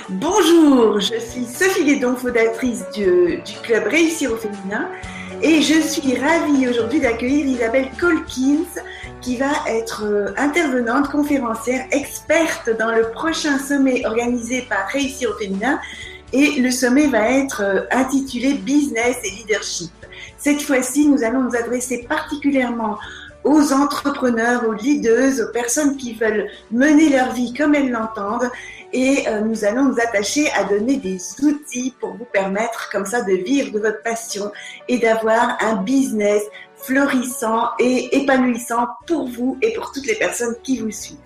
Bonjour, je suis Sophie Guédon, fondatrice du club Réussir au féminin et je suis ravie aujourd'hui d'accueillir Isabelle Colkins qui va être intervenante, conférencière, experte dans le prochain sommet organisé par Réussir au féminin et le sommet va être intitulé Business et Leadership. Cette fois-ci, nous allons nous adresser particulièrement aux entrepreneurs, aux leaders, aux personnes qui veulent mener leur vie comme elles l'entendent et nous allons nous attacher à donner des outils pour vous permettre comme ça de vivre de votre passion et d'avoir un business florissant et épanouissant pour vous et pour toutes les personnes qui vous suivent.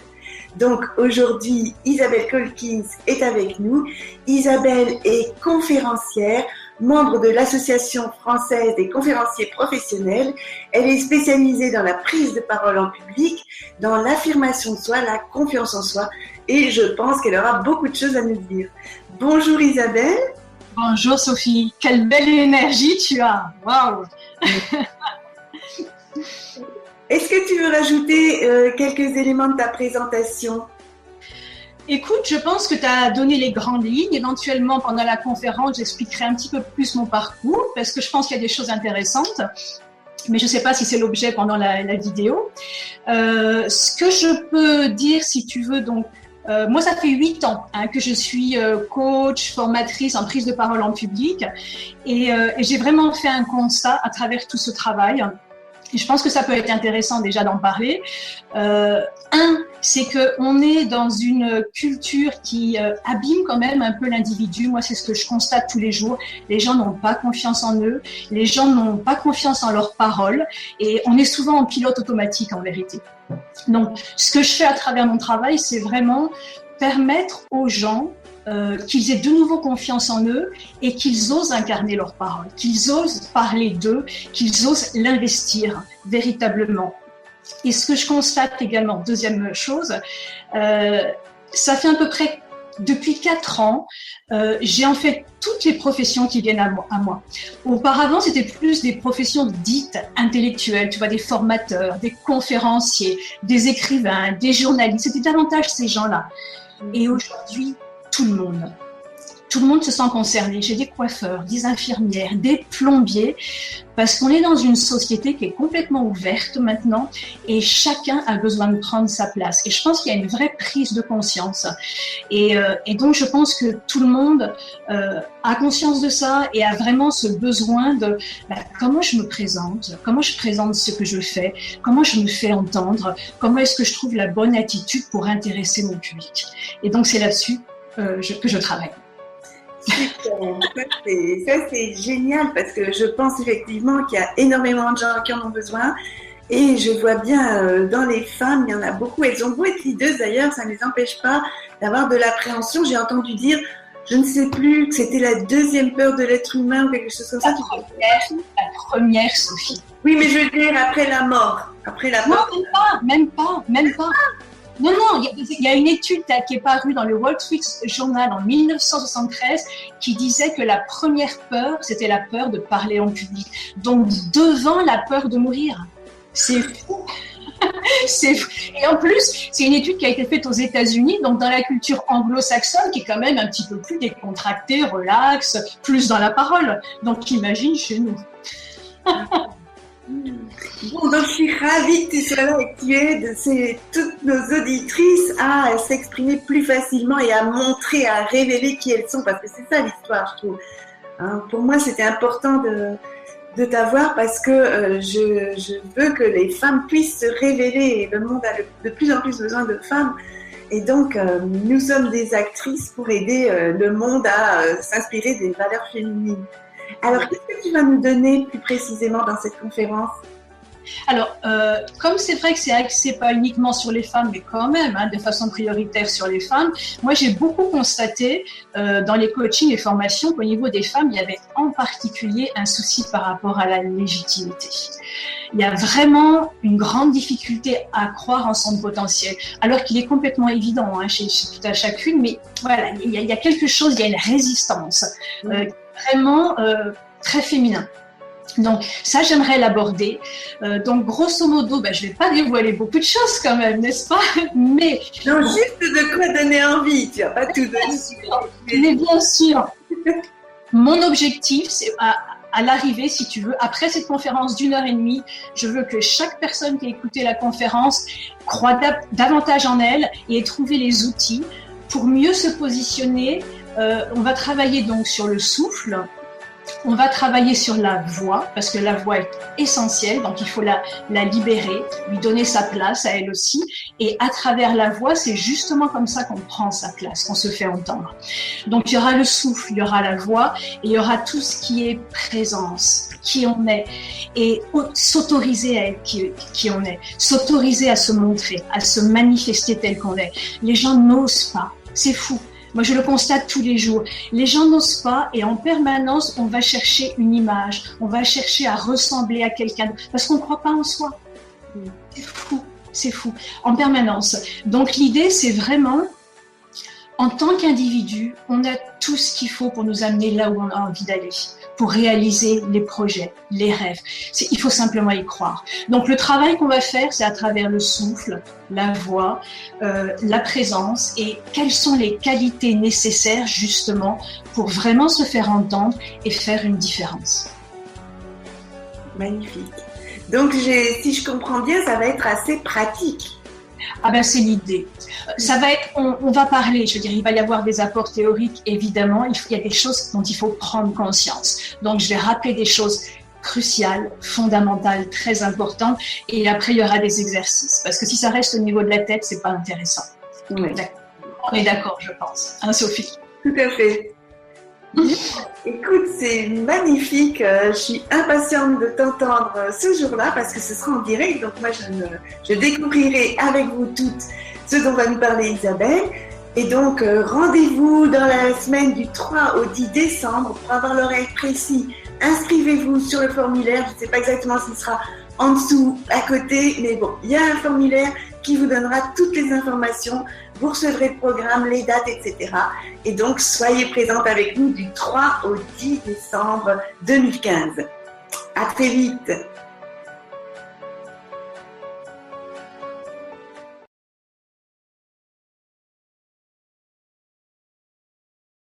Donc aujourd'hui, Isabelle Colkins est avec nous. Isabelle est conférencière, membre de l'Association française des conférenciers professionnels. Elle est spécialisée dans la prise de parole en public, dans l'affirmation de soi, la confiance en soi, et je pense qu'elle aura beaucoup de choses à nous dire. Bonjour Isabelle. Bonjour Sophie, quelle belle énergie tu as. Waouh. Est-ce que tu veux rajouter quelques éléments de ta présentation ? Écoute, je pense que tu as donné les grandes lignes. Éventuellement, pendant la conférence, j'expliquerai un petit peu plus mon parcours parce que je pense qu'il y a des choses intéressantes. Mais je ne sais pas si c'est l'objet pendant la vidéo. Ce que je peux dire, si tu veux, donc, moi, ça fait 8 ans que je suis coach, formatrice en prise de parole en public. Et j'ai vraiment fait un constat à travers tout ce travail. Et je pense que ça peut être intéressant déjà d'en parler. C'est qu'on est dans une culture qui abîme quand même un peu l'individu. Moi, c'est ce que je constate tous les jours. Les gens n'ont pas confiance en eux, les gens n'ont pas confiance en leurs paroles et on est souvent en pilote automatique en vérité. Donc, ce que je fais à travers mon travail, c'est vraiment permettre aux gens qu'ils aient de nouveau confiance en eux et qu'ils osent incarner leurs paroles, qu'ils osent parler d'eux, qu'ils osent l'investir véritablement. Et ce que je constate également, deuxième chose, ça fait à peu près depuis 4 ans, j'ai en fait toutes les professions qui viennent à moi. Auparavant, c'était plus des professions dites intellectuelles, tu vois, des formateurs, des conférenciers, des écrivains, des journalistes, c'était davantage ces gens-là. Et aujourd'hui, tout le monde se sent concerné. J'ai des coiffeurs, des infirmières, des plombiers, parce qu'on est dans une société qui est complètement ouverte maintenant et chacun a besoin de prendre sa place. Et je pense qu'il y a une vraie prise de conscience. Et donc, je pense que tout le monde a conscience de ça et a vraiment ce besoin de comment je me présente, comment je présente ce que je fais, comment je me fais entendre, comment est-ce que je trouve la bonne attitude pour intéresser mon public. Et donc, c'est là-dessus que je travaille. Super, ça c'est génial parce que je pense effectivement qu'il y a énormément de gens qui en ont besoin et je vois bien dans les femmes, il y en a beaucoup, elles ont beau être leaders d'ailleurs, ça ne les empêche pas d'avoir de l'appréhension. J'ai entendu dire, je ne sais plus, que c'était la deuxième peur de l'être humain ou quelque chose comme ça. La première, Sophie. Oui, mais je veux dire après la mort. Non, même pas. Non, il y a une étude qui est parue dans le Wall Street Journal en 1973 qui disait que la première peur, c'était la peur de parler en public. Donc, devant la peur de mourir. C'est fou. C'est fou. Et en plus, c'est une étude qui a été faite aux États-Unis, donc dans la culture anglo-saxonne, qui est quand même un petit peu plus décontractée, relax, plus dans la parole. Donc, imagine chez nous. Bon, donc je suis ravie que tu sois là et que tu aides toutes nos auditrices à s'exprimer plus facilement et à montrer, à révéler qui elles sont, parce que c'est ça l'histoire, je trouve. Hein, pour moi, c'était important de t'avoir parce que je veux que les femmes puissent se révéler et le monde a de plus en plus besoin de femmes. Et donc, nous sommes des actrices pour aider le monde à s'inspirer des valeurs féminines. Alors, qu'est-ce que tu vas nous donner plus précisément dans cette conférence ? Alors, comme c'est vrai que c'est axé pas uniquement sur les femmes, mais quand même, de façon prioritaire sur les femmes, moi j'ai beaucoup constaté dans les coachings et formations qu'au niveau des femmes, il y avait en particulier un souci par rapport à la légitimité. Il y a vraiment une grande difficulté à croire en son potentiel, alors qu'il est complètement évident chez tout à chacune, mais voilà, il y a quelque chose, il y a une résistance vraiment très féminin. Donc ça, j'aimerais l'aborder. Donc grosso modo, je ne vais pas dévoiler beaucoup de choses quand même, n'est-ce pas? Mais non, juste de quoi donner envie, tu vas pas tout donner. Mais bien sûr, mon objectif, c'est à l'arrivée, si tu veux, après cette conférence d'1h30, je veux que chaque personne qui a écouté la conférence croie davantage en elle et ait trouvé les outils pour mieux se positionner. On va travailler donc sur le souffle. On va travailler sur la voix, parce que la voix est essentielle, donc il faut la libérer, lui donner sa place à elle aussi. Et à travers la voix, c'est justement comme ça qu'on prend sa place, qu'on se fait entendre. Donc il y aura le souffle, il y aura la voix, et il y aura tout ce qui est présence, qui on est, et s'autoriser à être qui on est, s'autoriser à se montrer, à se manifester tel qu'on est. Les gens n'osent pas, c'est fou. Moi, je le constate tous les jours. Les gens n'osent pas et en permanence, on va chercher une image. On va chercher à ressembler à quelqu'un parce qu'on ne croit pas en soi. C'est fou, c'est fou. En permanence. Donc, l'idée, c'est vraiment, en tant qu'individu, on a tout ce qu'il faut pour nous amener là où on a envie d'aller, pour réaliser les projets, les rêves. Il faut simplement y croire. Donc, le travail qu'on va faire, c'est à travers le souffle, la voix, la présence et quelles sont les qualités nécessaires justement pour vraiment se faire entendre et faire une différence. Magnifique. Donc, si je comprends bien, ça va être assez pratique. Ah c'est l'idée. Ça va être, on va parler, je veux dire, il va y avoir des apports théoriques, évidemment. Il y a des choses dont il faut prendre conscience. Donc, je vais rappeler des choses cruciales, fondamentales, très importantes. Et après, il y aura des exercices. Parce que si ça reste au niveau de la tête, c'est pas intéressant. Oui. On est d'accord, je pense. Hein, Sophie? Tout à fait. Écoute, c'est magnifique. Je suis impatiente de t'entendre ce jour-là parce que ce sera en direct. Donc moi, je découvrirai avec vous toutes ce dont va nous parler Isabelle. Et donc, rendez-vous dans la semaine du 3 au 10 décembre pour avoir l'horaire précis. Inscrivez-vous sur le formulaire. Je ne sais pas exactement s'il sera en dessous, à côté, mais bon, il y a un formulaire qui vous donnera toutes les informations. Vous recevrez le programme, les dates, etc. Et donc, soyez présente avec nous du 3 au 10 décembre 2015. À très vite.